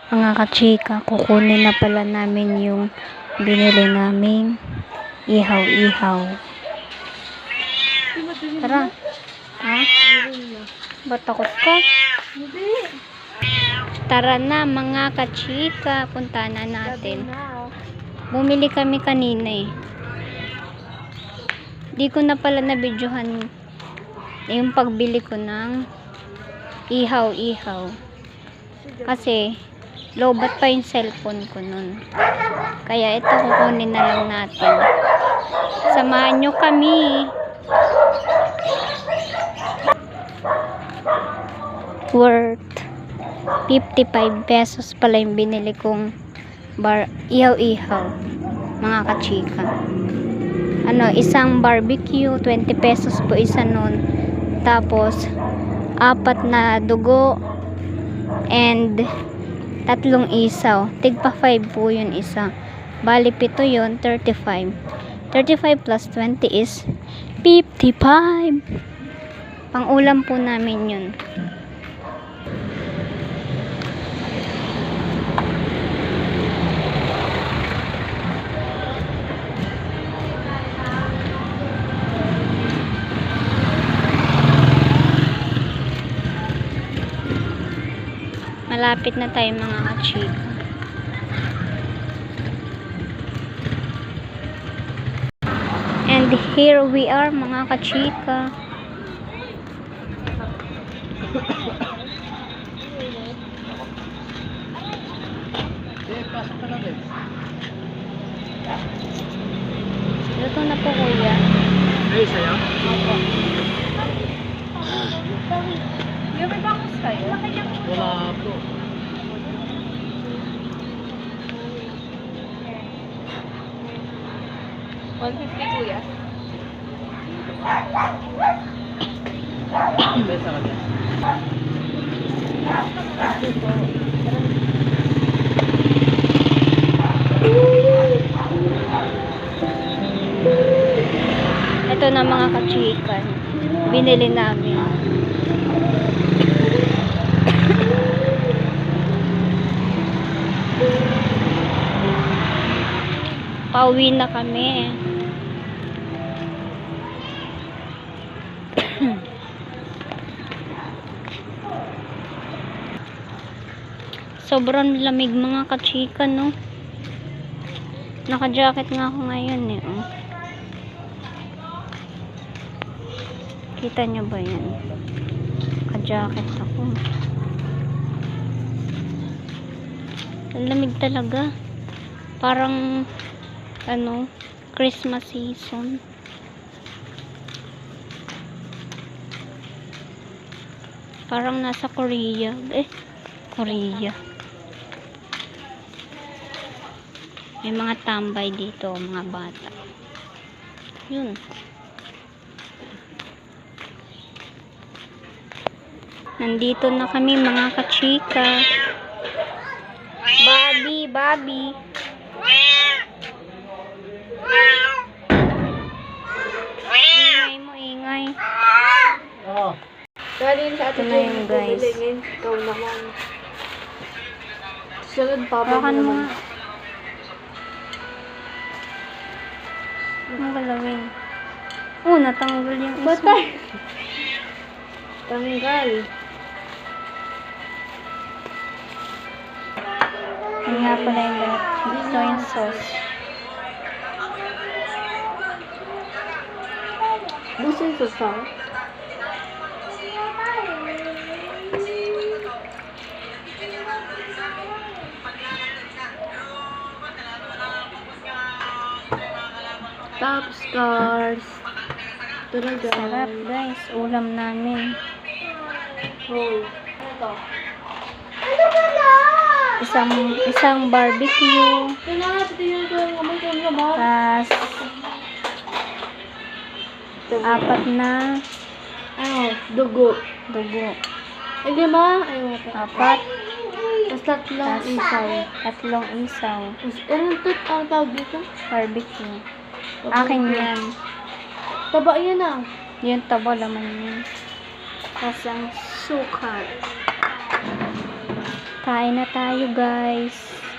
Mga kachika, kukunin na pala namin yung binili naming ihaw-ihaw. Tara. Ha? Ba't takot ka? Hindi. Tara na mga kachika, punta na natin. Bumili kami kanina eh. Di ko na pala na-videohan yung pagbili ko ng ihaw-ihaw. Kasi lobat pa yung cellphone ko nun. Kaya ito kukunin na lang natin. Samahan nyo kami. Worth 55 pesos pala yung binili kong ihaw-ihaw. Mga kachika. Isang barbecue, 20 pesos po isa nun. Tapos, 4 na dugo and 3 isaw. Tigpa 5 po yun isa. Bali 7 yun, 35. 35 plus 20 is 55. Pang ulam po namin yun. Malapit na tayo mga kachika. And here we are mga kachika. Luto na po kuya. Ay, sa'yo? Opo. Yung may bangus kayo? Wala po. $150 kuya. Besa ka dyan. Ito na mga kachikan. Binili namin. Pauwi na kami. Sobrang lamig mga kachika, no? Naka-jacket nga ako ngayon eh. Oh. Kita nyo ba yan? Naka-jacket ako. Ang lamig talaga. Parang Christmas season. Parang nasa Korea. Korea. May mga tambay dito, mga bata. Yun. Nandito na kami mga kachika. Bobby. Ingay mo, ingay. Oo. Galing sa atin Ito na yun, guys. Ikaw naman. Sunod pa ba Bakan mo naman? nga. Anong galawin? Natanggal yung isa. Batay! Tanggal. Yan nga pala yung lahat. Ito yung sauce. Gusto yung sasaw? Top stars. Ito na guys. Sarap guys. Ulam namin. Oh. Isang barbecue. Tapos, 4 na dugo. Hindi ba? 4. Tapos tatlong isaw. 3 isaw. Tapos, ang tawag dito? Barbecue. Akin yan. Taba yan ah. Yung taba laman yun. Tapos ang suka. Kain na tayo guys.